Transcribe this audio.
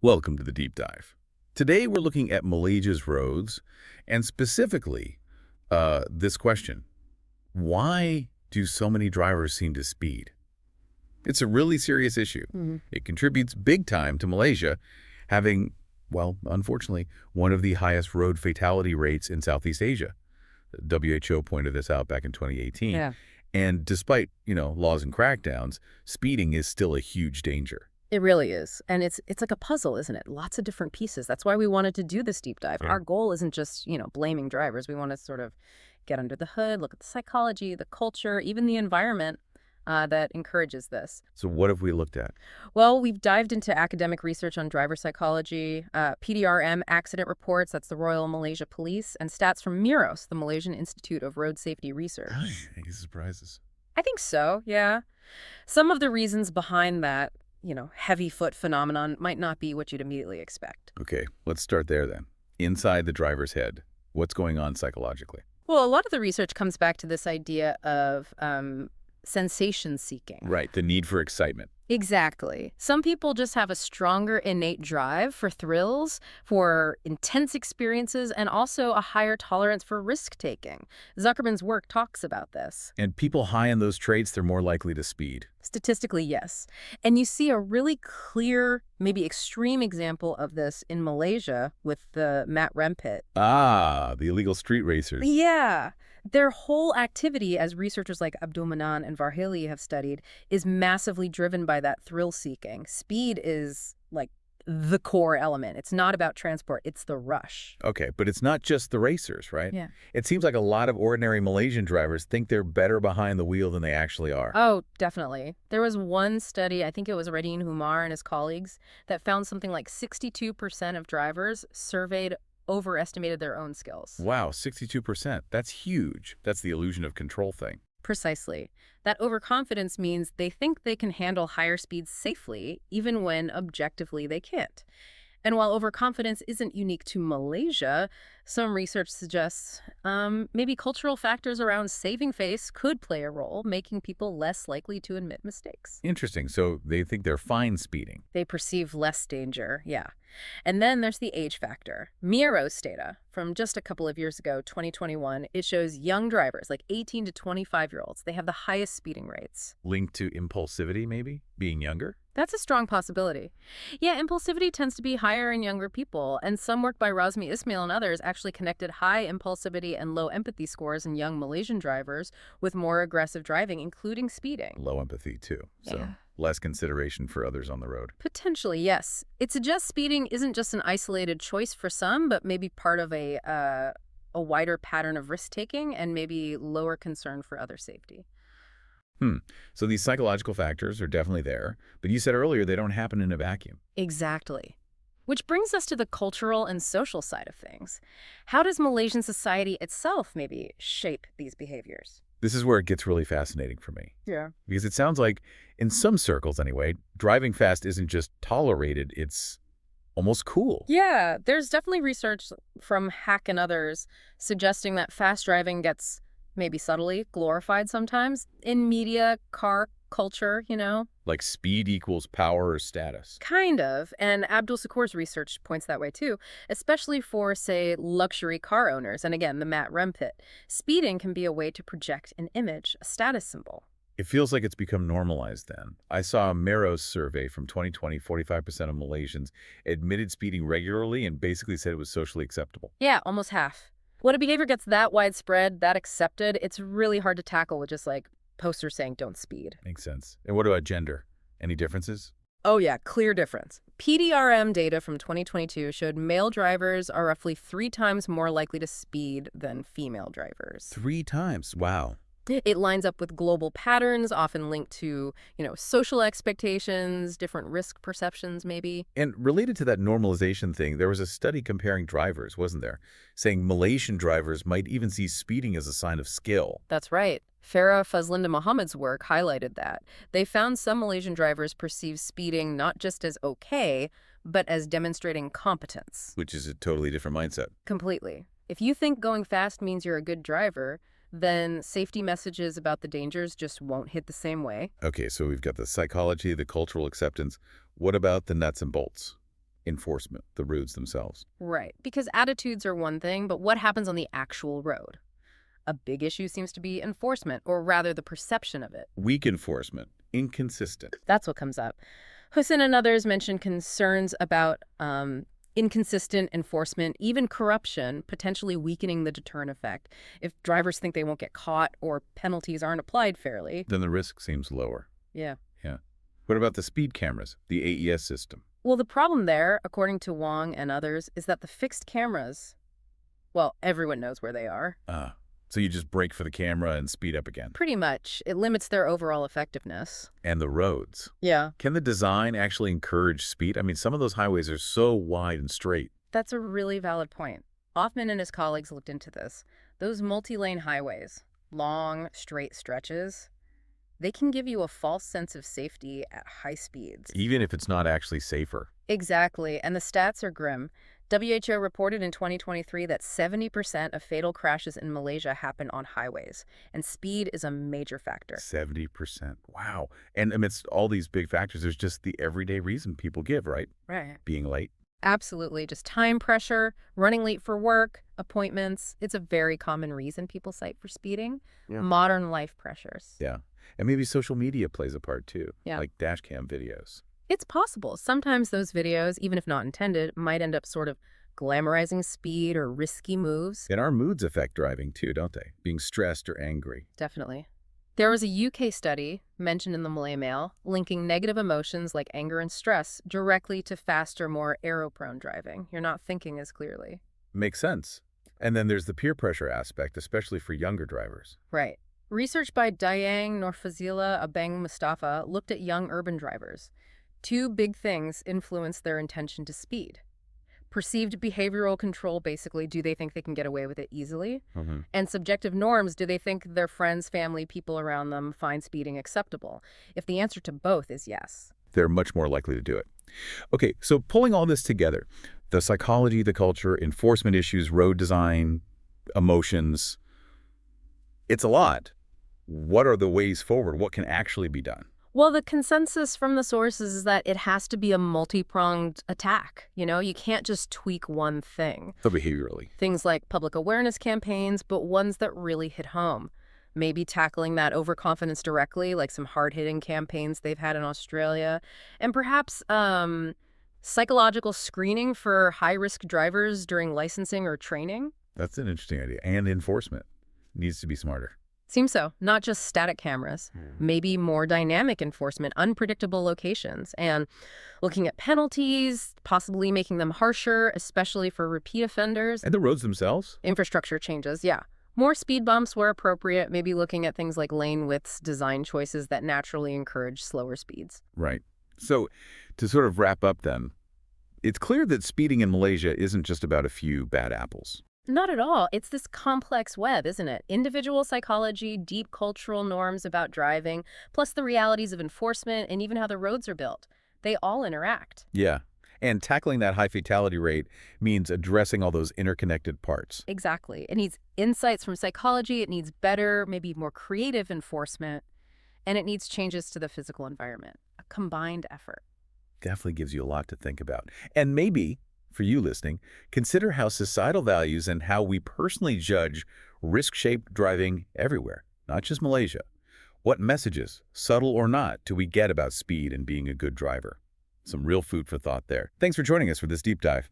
Welcome to the deep dive. Today we're looking at Malaysia's roads and specifically this question. Why do so many drivers seem to speed? It's a really serious issue. It contributes big time to Malaysia having, well, unfortunately, one of the highest road fatality rates in Southeast Asia. The WHO pointed this out back in 2018. Yeah. And despite, laws and crackdowns, speeding is still a huge danger. It really is. And it's like a puzzle, isn't it? Lots of different pieces. That's why we wanted to do this deep dive. Sure. Our goal isn't just, blaming drivers. We want to sort of get under the hood, look at the psychology, the culture, even the environment that encourages this. So what have we looked at? Well, we've dived into academic research on driver psychology, PDRM accident reports, that's the Royal Malaysia Police, and stats from MIROS, the Malaysian Institute of Road Safety Research. Any surprises? I think so, yeah. Some of the reasons behind that heavy foot phenomenon might not be what you'd immediately expect. Okay, let's start there then. Inside the driver's head, what's going on psychologically? Well, a lot of the research comes back to this idea of sensation seeking. Right, the need for excitement. Exactly. Some people just have a stronger innate drive for thrills, for intense experiences, and also a higher tolerance for risk-taking. Zuckerman's work talks about this. And people high in those traits, they're more likely to speed. Statistically, yes. And you see a really clear, maybe extreme example of this in Malaysia with the Mat Rempit. Ah, the illegal street racers. Yeah. Their whole activity, as researchers like Abdul Manan and Varhili have studied, is massively driven by that thrill-seeking. Speed is, like, the core element. It's not about transport. It's the rush. Okay, but it's not just the racers, right? Yeah. It seems like a lot of ordinary Malaysian drivers think they're better behind the wheel than they actually are. Oh, definitely. There was one study, I think it was Radin Humar and his colleagues, that found something like 62% of drivers surveyed overestimated their own skills. Wow, 62%. That's huge. That's the illusion of control thing. Precisely. That overconfidence means they think they can handle higher speeds safely, even when objectively they can't. And while overconfidence isn't unique to Malaysia, some research suggests maybe cultural factors around saving face could play a role, making people less likely to admit mistakes. Interesting. So they think they're fine speeding. They perceive less danger, yeah. And then there's the age factor. MIROS data from just a couple of years ago, 2021, it shows young drivers, like 18 to 25-year-olds, they have the highest speeding rates. Linked to impulsivity, maybe? Being younger? That's a strong possibility. Yeah, impulsivity tends to be higher in younger people, and some work by Razmi Ismail and others actually connected high impulsivity and low empathy scores in young Malaysian drivers with more aggressive driving, including speeding. Low empathy, too. So Yeah. less consideration for others on the road. Potentially, yes. It suggests speeding isn't just an isolated choice for some, but maybe part of a wider pattern of risk-taking and maybe lower concern for other safety. So these psychological factors are definitely there, but you said earlier they don't happen in a vacuum. Exactly. Which brings us to the cultural and social side of things. How does Malaysian society itself maybe shape these behaviors? This is where it gets really fascinating for me. Yeah. Because it sounds like, in some circles anyway, driving fast isn't just tolerated, it's almost cool. Yeah, there's definitely research from Hack and others suggesting that fast driving gets maybe subtly glorified sometimes in media, car culture, Like speed equals power or status. Kind of, and Abdul Sakur's research points that way too, especially for, say, luxury car owners. And again, the Mat Rempit. Speeding can be a way to project an image, a status symbol. It feels like it's become normalized then. I saw a Meros survey from 2020, 45% of Malaysians admitted speeding regularly and basically said it was socially acceptable. Yeah, almost half. When a behavior gets that widespread, that accepted, it's really hard to tackle with just like posters saying don't speed. Makes sense. And what about gender? Any differences? Oh yeah, clear difference. PDRM data from 2022 showed male drivers are roughly 3 times more likely to speed than female drivers. 3 times. Wow. It lines up with global patterns, often linked to, social expectations, different risk perceptions, maybe. And related to that normalization thing, there was a study comparing drivers, wasn't there? Saying Malaysian drivers might even see speeding as a sign of skill. That's right. Farah Fazlinda Muhammad's work highlighted that. They found some Malaysian drivers perceive speeding not just as okay, but as demonstrating competence. Which is a totally different mindset. Completely. If you think going fast means you're a good driver, then safety messages about the dangers just won't hit the same way. Okay, so we've got the psychology, the cultural acceptance. What about the nuts and bolts? enforcement, the roads themselves. Right, because attitudes are one thing, but what happens on the actual road? A big issue seems to be enforcement, or rather the perception of it. Weak enforcement, inconsistent. That's what comes up. Hussein and others mentioned concerns about inconsistent enforcement, even corruption, potentially weakening the deterrent effect. If drivers think they won't get caught or penalties aren't applied fairly. Then the risk seems lower. Yeah. Yeah. What about the speed cameras, the AES system? Well, the problem there, according to Wong and others, is that the fixed cameras, well, everyone knows where they are. So you just brake for the camera and speed up again. Pretty much. It limits their overall effectiveness. And the roads. Yeah. Can the design actually encourage speed? I mean, some of those highways are so wide and straight. That's a really valid point. Hoffman and his colleagues looked into this. Those multi-lane highways, long, straight stretches, they can give you a false sense of safety at high speeds. Even if it's not actually safer. Exactly, and the stats are grim. WHO reported in 2023 that 70% of fatal crashes in Malaysia happen on highways, and speed is a major factor. 70%. Wow. And amidst all these big factors, there's just the everyday reason people give, right? Right. Being late. Absolutely. Just time pressure, running late for work, appointments. It's a very common reason people cite for speeding. Yeah. Modern life pressures. Yeah. And maybe social media plays a part too. Yeah. Like dash cam videos. It's possible. Sometimes those videos, even if not intended, might end up sort of glamorizing speed or risky moves. And our moods affect driving too, don't they? Being stressed or angry. Definitely. There was a UK study, mentioned in the Malay Mail, linking negative emotions like anger and stress directly to faster, more aero-prone driving. You're not thinking as clearly. Makes sense. And then there's the peer pressure aspect, especially for younger drivers. Right. Research by Dayang Norfazila Abeng Mustafa looked at young urban drivers. Two big things influence their intention to speed. Perceived behavioral control, basically, do they think they can get away with it easily? Mm-hmm. And subjective norms, do they think their friends, family, people around them find speeding acceptable? If the answer to both is yes. They're much more likely to do it. Okay, so pulling all this together, the psychology, the culture, enforcement issues, road design, emotions, it's a lot. What are the ways forward? What can actually be done? Well, the consensus from the sources is that it has to be a multi-pronged attack. You can't just tweak one thing. So behaviorally. Things like public awareness campaigns, but ones that really hit home. Maybe tackling that overconfidence directly, like some hard-hitting campaigns they've had in Australia. And perhaps psychological screening for high-risk drivers during licensing or training. That's an interesting idea. And enforcement needs to be smarter. Seems so. Not just static cameras. Maybe more dynamic enforcement, unpredictable locations, and looking at penalties, possibly making them harsher, especially for repeat offenders. And the roads themselves? Infrastructure changes, yeah. More speed bumps where appropriate, maybe looking at things like lane widths, design choices that naturally encourage slower speeds. Right. So to sort of wrap up then, it's clear that speeding in Malaysia isn't just about a few bad apples. Not at all. It's this complex web, isn't it? Individual psychology, deep cultural norms about driving, plus the realities of enforcement and even how the roads are built. They all interact. Yeah. And tackling that high fatality rate means addressing all those interconnected parts. Exactly. It needs insights from psychology. It needs better, maybe more creative enforcement. And it needs changes to the physical environment. A combined effort. Definitely gives you a lot to think about. And maybe, for you listening, consider how societal values and how we personally judge risk-shaped driving everywhere, not just Malaysia. What messages, subtle or not, do we get about speed and being a good driver? Some real food for thought there. Thanks for joining us for this deep dive.